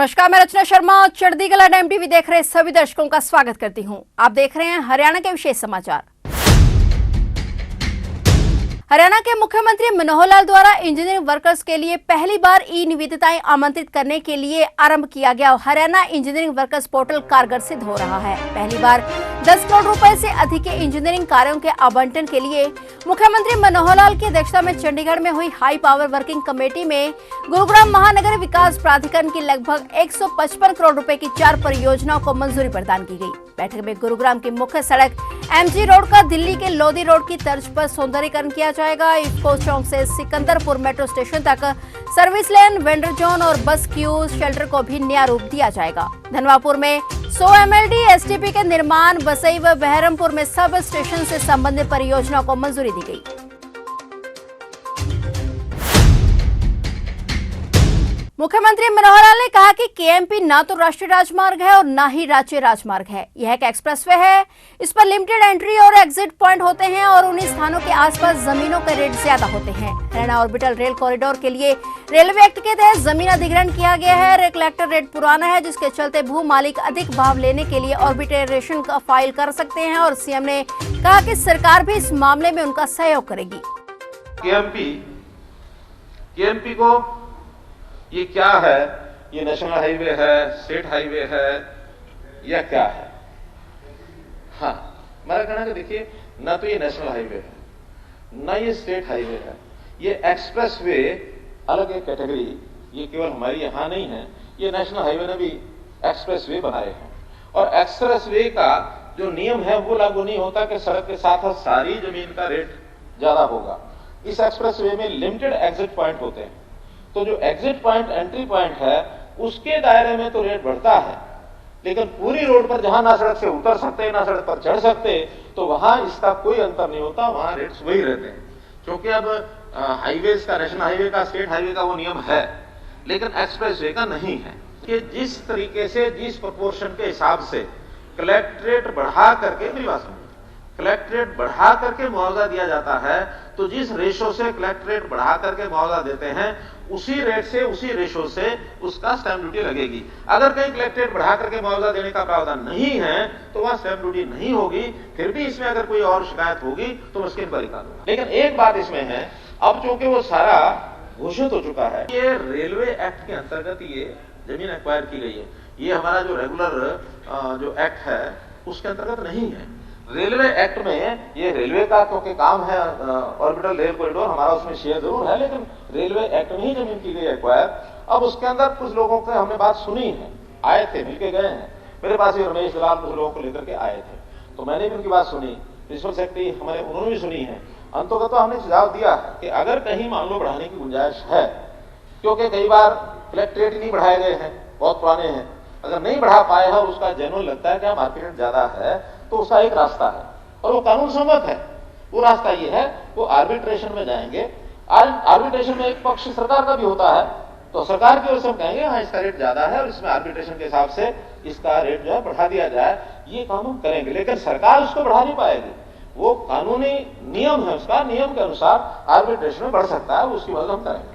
नमस्कार, मैं रचना Sharma चढ़दीगला time TV देख रहे सभी दर्शकों का स्वागत करती हूं। आप देख रहे हैं हरियाणा के विशेष समाचार। हरियाणा के मुख्यमंत्री मनोहर लाल द्वारा इंजीनियरिंग वर्कर्स के लिए पहली बार ई निविदाएं आमंत्रित करने के लिए आरंभ किया गया हरियाणा इंजीनियरिंग वर्कर्स पोर्टल कारगर सिद्ध हो रहा है। पहली बार 10 करोड़ रुपए से अधिक के इंजीनियरिंग कार्यों के आवंटन के लिए मुख्यमंत्री मनोहर लाल की अध्यक्षता में चंडीगढ़ में हुई हाई पावर वर्किंग कमेटी में गुरुग्राम महानगर विकास प्राधिकरण की लगभग 155 करोड़ रुपए की 4 परियोजनाओं को मंजूरी प्रदान की गई। बैठक में गुरुग्राम की मुख्य सड़क एमजी रोड का दिल्ली के लोधी रोड की तर्ज पर सौंदर्यीकरण किया जाएगा। इफ्को चौक से सिकंदरपुर मेट्रो स्टेशन तक सर्विस लेन, वेंडर जोन और बस क्यू शेल्टर को भी नया रूप दिया जाएगा। धनवापुर में 100 MLD STP के निर्माण, बसई व बहरमपुर में सब स्टेशन से संबंधित परियोजनाओं को मंजूरी दी गई। मुख्यमंत्री मनोहर लाल ने कहा कि केएमपी ना तो राष्ट्रीय राजमार्ग है और ना ही राज्य राजमार्ग है। यह एक एक्सप्रेसवे है। इस पर लिमिटेड एंट्री और एग्जिट पॉइंट होते हैं और उन्हीं स्थानों के आसपास जमीनों के रेट ज्यादा होते हैं। हरियाणा ऑर्बिटल रेल कॉरिडोर के लिए रेलवे एक्ट के तहत जमीन अधिग्रहण किया गया है। कलेक्टर रेट पुराना है, जिसके चलते भू मालिक अधिक भाव लेने के लिए ऑर्बिट्रेशन का फाइल कर सकते हैं और सीएम ने कहा कि सरकार भी इस मामले में उनका सहयोग करेगी। केएमपी को ये क्या है? ये नेशनल हाईवे है, स्टेट हाईवे है या क्या है? हाँ, मेरा कहना है, देखिए, ना तो ये नेशनल हाईवे है, ना ये स्टेट हाईवे है। ये एक्सप्रेस वे अलग एक कैटेगरी, ये केवल हमारी यहां नहीं है। ये नेशनल हाईवे ने भी एक्सप्रेस वे बनाए हैं और एक्सप्रेस वे का जो नियम है वो लागू नहीं होता कि सड़क के साथ सारी जमीन का रेट ज्यादा होगा। इस एक्सप्रेस वे में लिमिटेड एग्जिट पॉइंट होते हैं, तो जो एग्जिट पॉइंट, एंट्री पॉइंट है, उसके दायरे में तो रेट बढ़ता है, लेकिन पूरी रोड पर जहां ना सड़क से उतर सकते, ना सड़क पर चढ़ सकते, तो वहां इसका कोई अंतर नहीं होता, वहां रेट्स वही रहते हैं। क्योंकि अब हाईवेज का, नेशनल हाईवे का, स्टेट हाईवे का वो नियम है, लेकिन एक्सप्रेस वे का नहीं है। कि जिस तरीके से, जिस प्रोपोर्शन के हिसाब से कलेक्ट्रेट बढ़ा करके, मेरी बात सुनिए, कलेक्ट्रेट बढ़ा करके मुआवजा दिया जाता है, तो जिस रेशो से कलेक्ट्रेट बढ़ा करके मुआवजा देते हैं, उसी रेट से, उसी रेशो से उसका स्टैंप ड्यूटी लगेगी। अगर कहीं कलेक्ट्रेट बढ़ा करके मुआवजा देने का प्रावधान नहीं है, तो वहां स्टैंप ड्यूटी नहीं होगी। फिर भी इसमें अगर कोई और शिकायत होगी तो मैं उसकी इंक्वायरी करूंगा। लेकिन एक बात इसमें है, अब चूंकि वो सारा घोषित हो चुका है, ये रेलवे एक्ट के अंतर्गत ये जमीन एक्वायर की गई है। ये हमारा जो रेगुलर जो एक्ट है उसके अंतर्गत नहीं है। रेलवे एक्ट में ये रेलवे का क्योंकि काम है, ऑर्बिटल रेल कॉरिडोर, हमारा उसमें शेयर जरूर है, लेकिन रेलवे एक्ट में ही जमीन की गई एक्वायर। अब उसके अंदर कुछ लोगों से हमने बात सुनी है, आए थे, मिलके गए हैं, मेरे पास ये रमेश दलाल कुछ लोगों को लेकर के आए थे, तो मैंने भी उनकी बात सुनी, प्रिंसिपल सेक्रेटरी हमारे, उन्होंने भी सुनी है। अंततः तो हमने सुझाव दिया है कि अगर कहीं मान लो बढ़ाने की गुंजाइश है, क्योंकि कई बार कलेक्ट्रेट नहीं बढ़ाए गए हैं, बहुत पुराने हैं, अगर नहीं बढ़ा पाए हैं और उसका जेन्युइन लगता है कि मार्केट रेट ज्यादा है, तो उसका एक रास्ता है और वो कानून सम्मत है। वो रास्ता ये है, वो आर्बिट्रेशन में जाएंगे। आर्बिट्रेशन में एक पक्ष सरकार का भी होता है, तो सरकार की ओर से हम कहेंगे हाँ इसका रेट ज्यादा है और इसमें आर्बिट्रेशन के हिसाब से इसका रेट जो है बढ़ा दिया जाए, ये काम हम करेंगे। लेकिन सरकार उसको बढ़ा नहीं पाएगी, वो कानूनी नियम है, उसका नियम के अनुसार आर्बिट्रेशन में बढ़ सकता है, उसकी मदद हम करेंगे।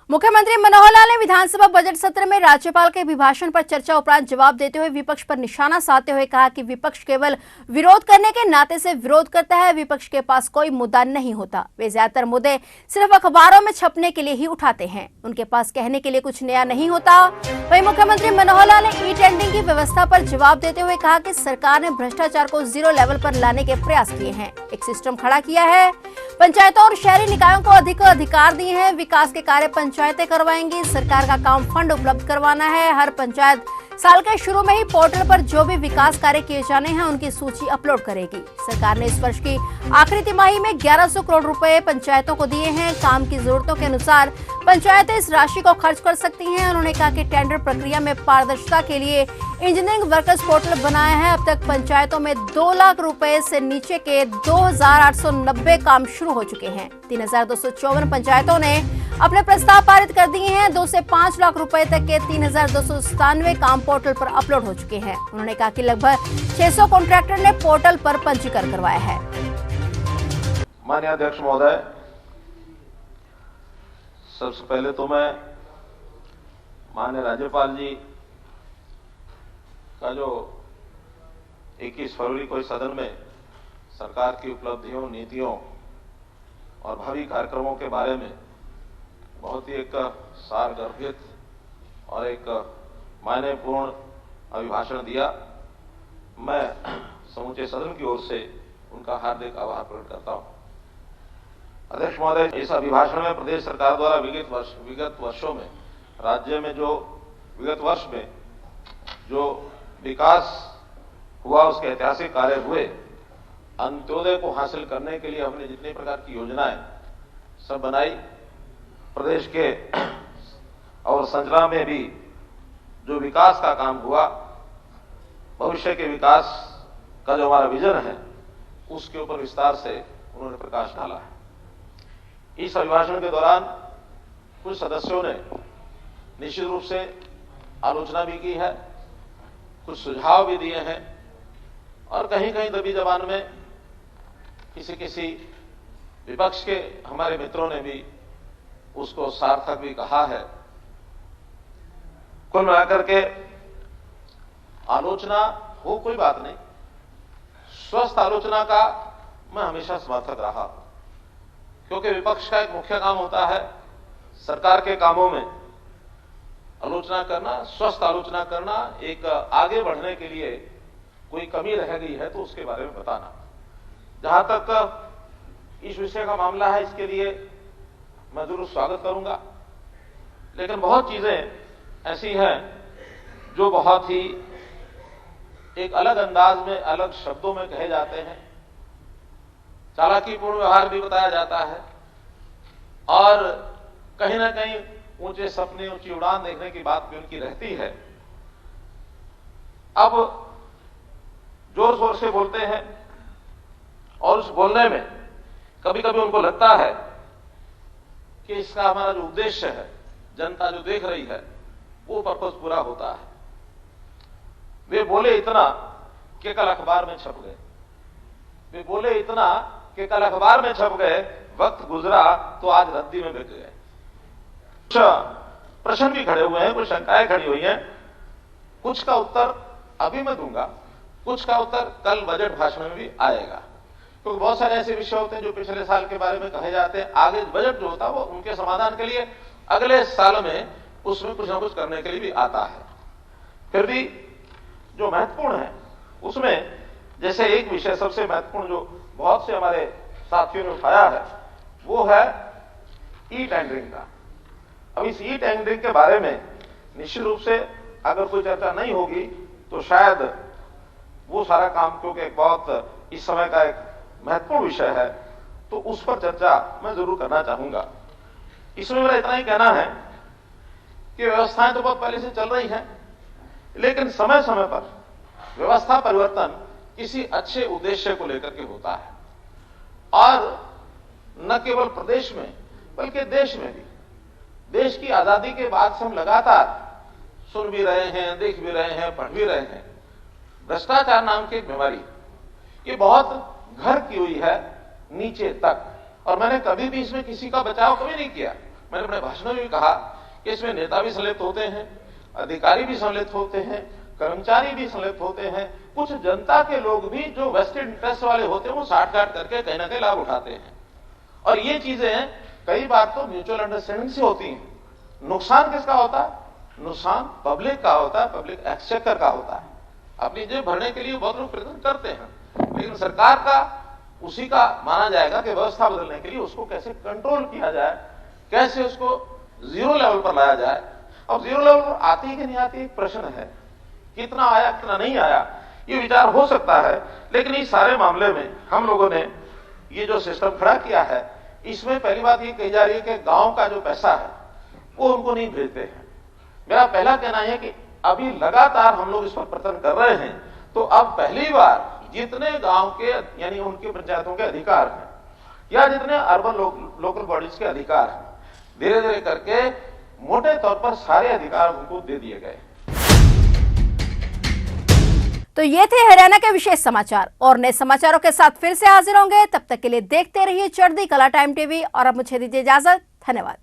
मुख्यमंत्री मनोहर लाल ने विधानसभा बजट सत्र में राज्यपाल के अभिभाषण पर चर्चा उपरांत जवाब देते हुए विपक्ष पर निशाना साधते हुए कहा कि विपक्ष केवल विरोध करने के नाते से विरोध करता है, विपक्ष के पास कोई मुद्दा नहीं होता। वे ज्यादातर मुद्दे सिर्फ अखबारों में छपने के लिए ही उठाते हैं, उनके पास कहने के लिए कुछ नया नहीं होता। वहीं मुख्यमंत्री मनोहर लाल ने ई टेंडरिंग की व्यवस्था पर जवाब देते हुए कहा कि सरकार ने भ्रष्टाचार को 0 लेवल पर लाने के प्रयास किए हैं, एक सिस्टम खड़ा किया है, पंचायतों और शहरी निकायों को अधिक अधिकार दिए हैं, विकास के कार्य पंचायतें करवाएंगी, सरकार का काम फंड उपलब्ध करवाना है। हर पंचायत साल के शुरू में ही पोर्टल पर जो भी विकास कार्य किए जाने हैं उनकी सूची अपलोड करेगी। सरकार ने इस वर्ष की आखिरी तिमाही में 1100 करोड़ रुपए पंचायतों को दिए हैं। काम की जरूरतों के अनुसार पंचायतें इस राशि को खर्च कर सकती हैं। उन्होंने कहा कि टेंडर प्रक्रिया में पारदर्शिता के लिए इंजीनियरिंग वर्कर्स पोर्टल बनाया है। अब तक पंचायतों में 2 लाख रुपए से नीचे के 2890 काम शुरू हो चुके हैं। 3254 पंचायतों ने अपने प्रस्ताव पारित कर दिए हैं। 2 से 5 लाख रुपए तक के 3297 काम पोर्टल पर अपलोड हो चुके हैं। उन्होंने कहा कि लगभग 600 कॉन्ट्रैक्टर ने पोर्टल पर पंजीकरण करवाया है। माननीय अध्यक्ष महोदय, सबसे पहले तो मैं माननीय राज्यपाल जी का जो 21 फरवरी को इस सदन में सरकार की उपलब्धियों, नीतियों और भावी कार्यक्रमों के बारे में बहुत ही एक सारगर्भित और एक मायनेपूर्ण अभिभाषण दिया। मैं समूचे सदन की ओर से उनका हार्दिक आभार प्रकट करता हूं। अध्यक्ष महोदय, इस अभिभाषण में प्रदेश सरकार द्वारा विगत वर्षों में राज्य में विगत वर्ष में जो विकास हुआ, उसके ऐतिहासिक कार्य हुए, अंत्योदय को हासिल करने के लिए हमने जितने प्रकार की योजनाएं सब बनाई, प्रदेश के और संचना में भी जो विकास का काम हुआ, भविष्य के विकास का जो हमारा विजन है, उसके ऊपर विस्तार से उन्होंने प्रकाश डाला है। इस अभिभाषण के दौरान कुछ सदस्यों ने निश्चित रूप से आलोचना भी की है, कुछ सुझाव भी दिए हैं और कहीं कहीं दबी जबान में किसी विपक्ष के हमारे मित्रों ने भी उसको सार्थक भी कहा है। कुल मिलाकर के आलोचना हो, कोई बात नहीं, स्वस्थ आलोचना का मैं हमेशा समर्थक रहा, क्योंकि विपक्ष का एक मुख्य काम होता है सरकार के कामों में आलोचना करना, स्वस्थ आलोचना करना, एक आगे बढ़ने के लिए कोई कमी रह गई है तो उसके बारे में बताना। जहां तक इस विषय का मामला है, इसके लिए मैं जरूर स्वागत करूंगा, लेकिन बहुत चीजें ऐसी हैं जो बहुत ही एक अलग अंदाज में, अलग शब्दों में कहे जाते हैं, चालाकीपूर्ण व्यवहार भी बताया जाता है और कहीं ना कहीं ऊंचे सपने, ऊंची उड़ान देखने की बात भी उनकी रहती है। अब जोर शोर से बोलते हैं और उस बोलने में कभी कभी उनको लगता है कि इसका हमारा जो उद्देश्य है, जनता जो देख रही है, वो पर्पस पूरा होता है। वे बोले इतना कि कल अखबार में छप गए, वे बोले इतना कि कल अखबार में छप गए, वक्त गुजरा तो आज रद्दी में बिक गए। कुछ प्रश्न भी खड़े हुए हैं, कुछ शंकाएं खड़ी हुई हैं, कुछ का उत्तर अभी मैं दूंगा, कुछ का उत्तर कल बजट भाषण में भी आएगा, क्योंकि बहुत सारे ऐसे विषय होते हैं जो पिछले साल के बारे में कहे जाते हैं, आगे बजट जो होता है वो उनके समाधान के लिए अगले साल में उसमें कुछ ना कुछ करने के लिए भी आता है। फिर भी जो महत्वपूर्ण है उसमें जैसे एक विषय सबसे महत्वपूर्ण जो बहुत से हमारे साथियों ने उठाया है, वो है ई टेंडरिंग का। अब इस ई टेंडरिंग के बारे में निश्चित रूप से अगर कोई चर्चा नहीं होगी तो शायद वो सारा काम, क्योंकि एक बहुत इस समय का एक महत्वपूर्ण विषय है, तो उस पर चर्चा मैं जरूर करना चाहूंगा। इसमें मेरा इतना ही कहना है कि व्यवस्थाएं तो बहुत पहले से चल रही हैं, लेकिन समय समय पर व्यवस्था परिवर्तन किसी अच्छे उद्देश्य को लेकर के होता है और न केवल प्रदेश में बल्कि देश में भी। देश की आजादी के बाद से हम लगातार सुन भी रहे हैं, देख भी रहे हैं, पढ़ भी रहे हैं, भ्रष्टाचार नाम की एक बीमारी ये बहुत घर की हुई है नीचे तक, और मैंने कभी भी इसमें किसी का बचाव कभी नहीं किया। मैंने अपने भाषण में भी कहा कि इसमें नेता भी संलिप्त होते हैं, अधिकारी भी संलिप्त होते हैं, कर्मचारी भी संलिप्त होते हैं, कुछ जनता के लोग भी जो वेस्टेड इंटरेस्ट वाले होते हैं वो साठ-गांठ करके कहीं ना कहीं लाभ उठाते हैं। और ये चीजें कई बार तो म्यूचुअल अंडरस्टैंडिंग से होती हैं। नुकसान किसका होता है? नुकसान पब्लिक का होता है, पब्लिक एक्सचेकर का होता है। अपनी जेब भरने के लिए बहुत लोग प्रयत्न करते हैं, लेकिन सरकार का उसी का माना जाएगा कि व्यवस्था बदलने के लिए उसको कैसे कंट्रोल किया जाए, कैसे उसको जीरो लेवल पर लाया जाए। अब जीरो लेवल पर आती है कि नहीं आती एक प्रश्न है, कितना आया कितना नहीं आया ये विचार हो सकता है, लेकिन इस सारे मामले में हम लोगों ने ये जो सिस्टम खड़ा किया है, इसमें पहली बात ये कही जा रही है कि गांव का जो पैसा है वो उनको नहीं भेजते हैं। मेरा पहला कहना है कि अभी लगातार हम लोग इस पर प्रयत्न कर रहे हैं, तो अब पहली बार जितने गांव के यानी उनके पंचायतों के अधिकार हैं या जितने अर्बन लोकल बॉडीज के अधिकार हैं, धीरे धीरे करके मोटे तौर पर सारे अधिकार उनको दे दिए गए। तो ये थे हरियाणा के विशेष समाचार, और नए समाचारों के साथ फिर से हाजिर होंगे। तब तक के लिए देखते रहिए चढ़ती कला टाइम टीवी, और अब मुझे दीजिए इजाजत। धन्यवाद।